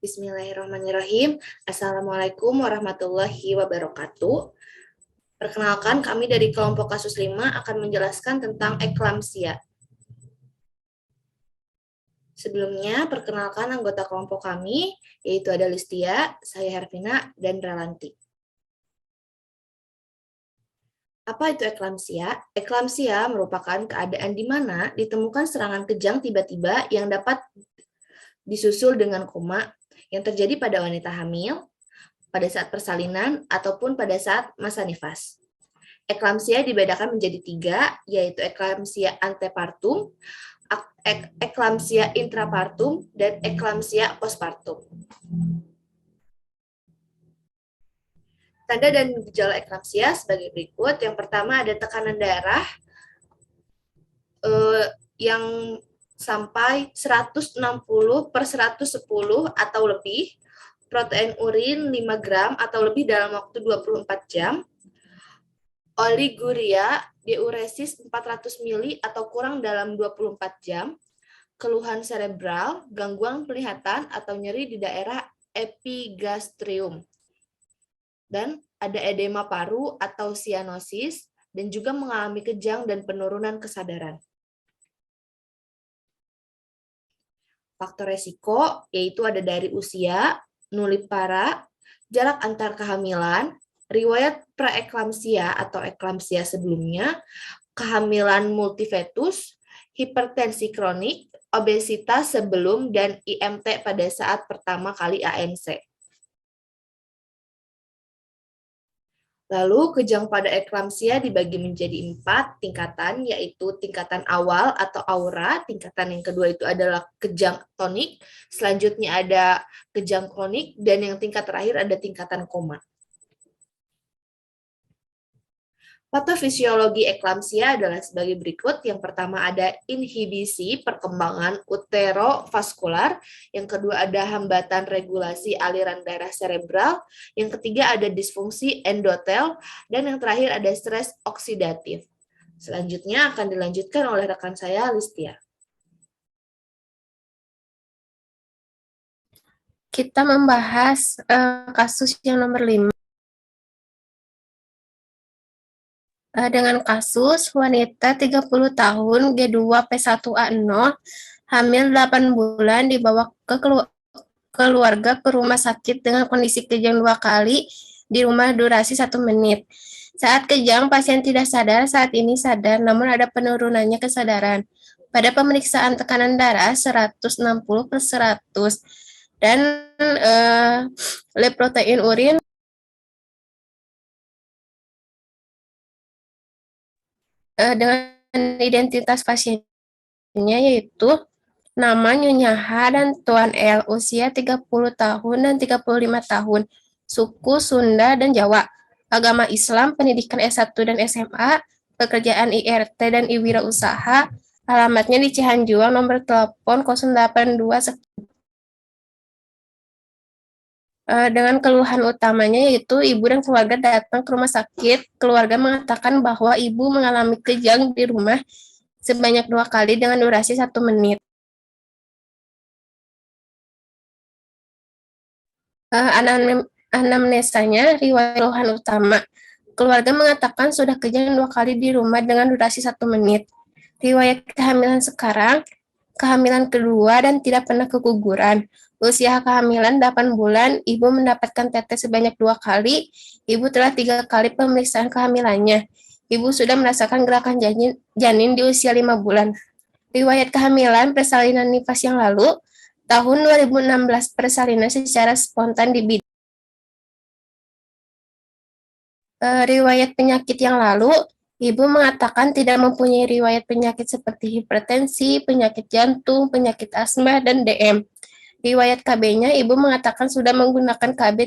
Bismillahirrahmanirrahim. Assalamualaikum warahmatullahi wabarakatuh. Perkenalkan, kami dari kelompok kasus 5 akan menjelaskan tentang eklamsia. Sebelumnya, perkenalkan anggota kelompok kami, yaitu ada Listia, saya Hervina, dan Ralanti. Apa itu eklamsia? Eklamsia merupakan keadaan di mana ditemukan serangan kejang tiba-tiba yang dapat disusul dengan koma yang terjadi pada wanita hamil, pada saat persalinan, ataupun pada saat masa nifas. Eklamsia dibedakan menjadi 3, yaitu eklamsia antepartum, eklamsia intrapartum, dan eklamsia postpartum. Tanda dan gejala eklamsia sebagai berikut. Yang pertama ada tekanan darah yang sampai 160/110 atau lebih, protein urin 5 gram atau lebih dalam waktu 24 jam, oliguria, diuresis 400 mili atau kurang dalam 24 jam, keluhan cerebral, gangguan penglihatan atau nyeri di daerah epigastrium, dan ada edema paru atau sianosis, dan juga mengalami kejang dan penurunan kesadaran. Faktor resiko yaitu ada dari usia, nulipara, jarak antar kehamilan, riwayat praeklamsia atau eklamsia sebelumnya, kehamilan multifetus, hipertensi kronik, obesitas sebelum dan IMT pada saat pertama kali ANC. Lalu, kejang pada eklamsia dibagi menjadi 4 tingkatan, yaitu tingkatan awal atau aura, tingkatan yang kedua itu adalah kejang tonik, selanjutnya ada kejang kronik, dan yang tingkat terakhir ada tingkatan koma. Patofisiologi eklamsia adalah sebagai berikut. Yang pertama ada inhibisi perkembangan uterovaskular, yang kedua ada hambatan regulasi aliran darah cerebral, yang ketiga ada disfungsi endotel, dan yang terakhir ada stres oksidatif. Selanjutnya akan dilanjutkan oleh rekan saya, Listia. Kita membahas kasus yang nomor 5. Dengan kasus wanita 30 tahun G2P1A0 hamil 8 bulan dibawa ke keluarga ke rumah sakit dengan kondisi kejang 2 kali di rumah durasi 1 menit. Saat kejang pasien tidak sadar, saat ini sadar namun ada penurunannya kesadaran. Pada pemeriksaan tekanan darah 160/100 dan lab protein urin dengan identitas pasiennya yaitu nama Nyonya H dan Tuan L, usia 30 tahun dan 35 tahun, suku Sunda dan Jawa, agama Islam, pendidikan S1 dan SMA, pekerjaan IRT dan iwirausaha, alamatnya di Cihanjuang, nomor telepon 082. Dengan keluhan utamanya yaitu ibu dan keluarga datang ke rumah sakit, keluarga mengatakan bahwa ibu mengalami kejang di rumah sebanyak 2 kali dengan durasi 1 menit. Anamnesanya, riwayat keluhan utama. Keluarga mengatakan sudah kejang 2 kali di rumah dengan durasi 1 menit. Riwayat kehamilan sekarang, kehamilan kedua dan tidak pernah keguguran. Usia kehamilan 8 bulan, ibu mendapatkan tetes sebanyak 2 kali, ibu telah 3 kali pemeriksaan kehamilannya. Ibu sudah merasakan gerakan janin di usia 5 bulan. Riwayat kehamilan persalinan nifas yang lalu, tahun 2016 persalinan secara spontan di bidan. Riwayat penyakit yang lalu, ibu mengatakan tidak mempunyai riwayat penyakit seperti hipertensi, penyakit jantung, penyakit asma, dan DM. Riwayat KB-nya, ibu mengatakan sudah menggunakan KB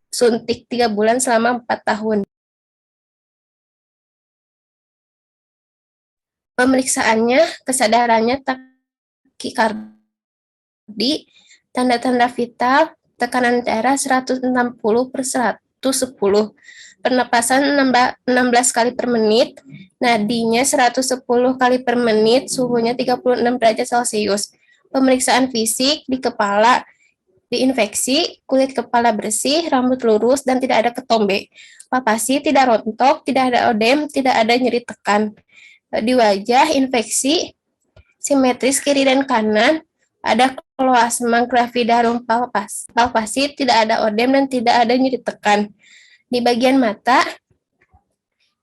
suntik 3 bulan selama 4 tahun. Pemeriksaannya, kesadarannya takikardi, tanda-tanda vital, tekanan darah 160/110, pernapasan 16 kali per menit, nadinya 110 kali per menit, suhunya 36 derajat Celcius. Pemeriksaan fisik di kepala, Diinfeksi, kulit kepala bersih, rambut lurus, dan tidak ada ketombe. Palpasi, tidak rontok, tidak ada odem, tidak ada nyeri tekan. Di wajah, infeksi, simetris kiri dan kanan, ada kloasma gravidarum palpasi, tidak ada odem, dan tidak ada nyeri tekan. Di bagian mata,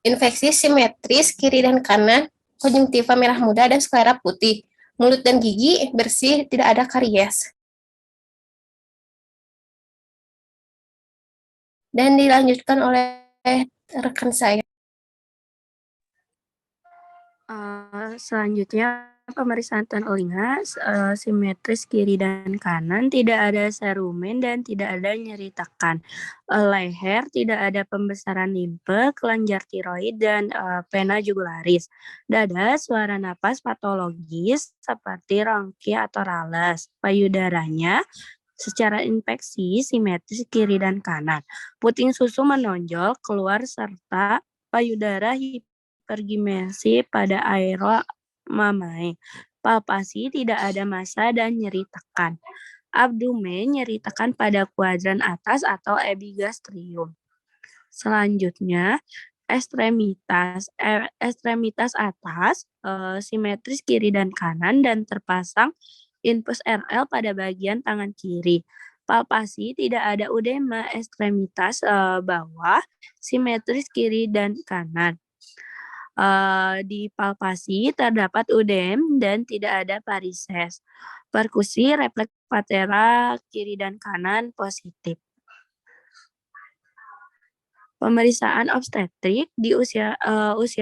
infeksi simetris kiri dan kanan, konjungtiva merah muda, dan sklera putih. Mulut dan gigi bersih, tidak ada karies. Dan dilanjutkan oleh rekan saya. Selanjutnya pemeriksaan telinga simetris kiri dan kanan, tidak ada serumen dan tidak ada nyeri tekan. Leher tidak ada pembesaran limfe, kelenjar tiroid dan pena jugularis. Dada suara napas patologis seperti rongki atau rales. Payudaranya secara infeksi simetris kiri dan kanan. Puting susu menonjol keluar serta payudara hipergimesi pada aero mamae. Palpasi tidak ada massa dan nyeri tekan. Abdomen nyeri tekan pada kuadran atas atau epigastrium. Selanjutnya ekstremitas atas simetris kiri dan kanan dan terpasang infus RL pada bagian tangan kiri. Palpasi tidak ada udema ekstremitas bawah simetris kiri dan kanan. Di palpasi terdapat udem dan tidak ada varises. Perkusi refleks patella kiri dan kanan positif. Pemeriksaan obstetrik di usia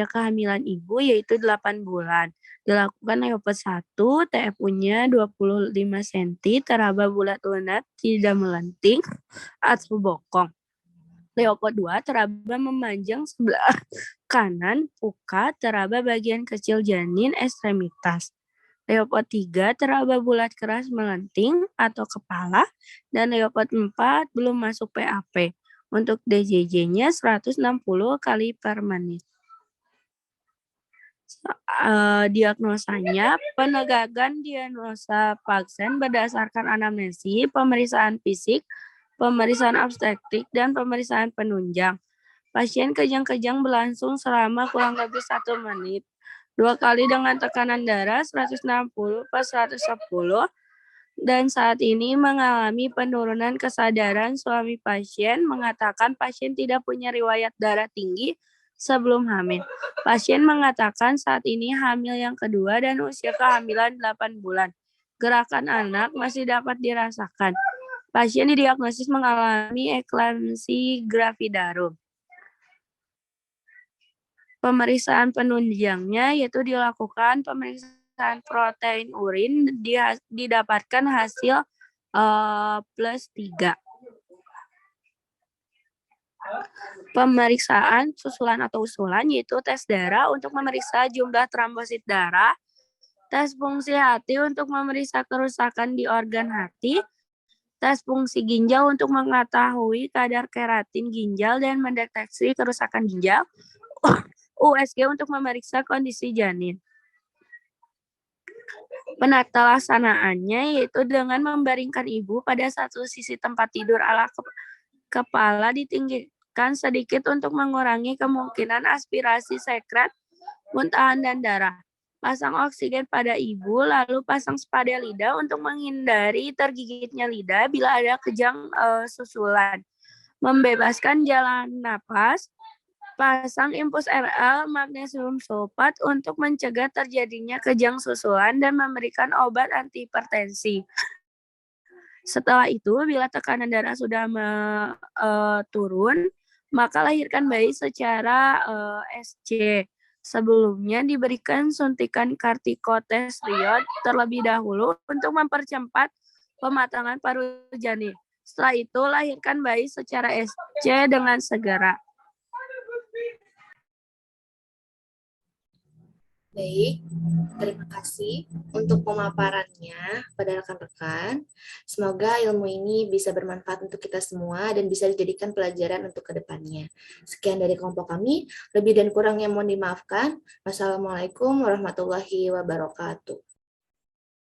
kehamilan ibu yaitu 8 bulan. Dilakukan Leopard 1, TFU-nya 25 cm, teraba bulat lunak, tidak melenting atau bokong. Leopard 2, teraba memanjang sebelah kanan, puka, teraba bagian kecil janin, ekstremitas. Leopard 3, teraba bulat keras melenting atau kepala, dan Leopard 4 belum masuk PAP. Untuk DJJ-nya 160 kali per menit. Diagnosanya, penegakan diagnosa pasien berdasarkan anamnesi, pemeriksaan fisik, pemeriksaan obstetrik, dan pemeriksaan penunjang. Pasien kejang-kejang berlangsung selama kurang lebih 1 menit. 2 kali dengan tekanan darah 160/110, dan saat ini mengalami penurunan kesadaran. Suami pasien mengatakan pasien tidak punya riwayat darah tinggi sebelum hamil. Pasien mengatakan saat ini hamil yang kedua dan usia kehamilan 8 bulan. Gerakan anak masih dapat dirasakan. Pasien didiagnosis mengalami eklamsi gravidarum. Pemeriksaan penunjangnya yaitu dilakukan pemeriksaan protein urin, didapatkan hasil +3. Pemeriksaan susulan atau usulan yaitu tes darah untuk memeriksa jumlah trombosit darah, tes fungsi hati untuk memeriksa kerusakan di organ hati, tes fungsi ginjal untuk mengetahui kadar keratin ginjal dan mendeteksi kerusakan ginjal, USG untuk memeriksa kondisi janin. Penata laksanaannya yaitu dengan membaringkan ibu pada satu sisi tempat tidur ala kepala, ditinggikan sedikit untuk mengurangi kemungkinan aspirasi sekret, muntahan, dan darah. Pasang oksigen pada ibu, lalu pasang sepadan lidah untuk menghindari tergigitnya lidah bila ada kejang susulan. Membebaskan jalan napas, pasang infus RL magnesium sulfat untuk mencegah terjadinya kejang susulan dan memberikan obat antihipertensi. Setelah itu, bila tekanan darah sudah turun, maka lahirkan bayi secara SC. Sebelumnya diberikan suntikan kortikosteroid terlebih dahulu untuk mempercepat pematangan paru janin. Setelah itu, lahirkan bayi secara SC dengan segera. Baik, terima kasih untuk pemaparannya pada rekan-rekan. Semoga ilmu ini bisa bermanfaat untuk kita semua dan bisa dijadikan pelajaran untuk kedepannya. Sekian dari kelompok kami, lebih dan kurangnya mohon dimaafkan. Wassalamualaikum warahmatullahi wabarakatuh.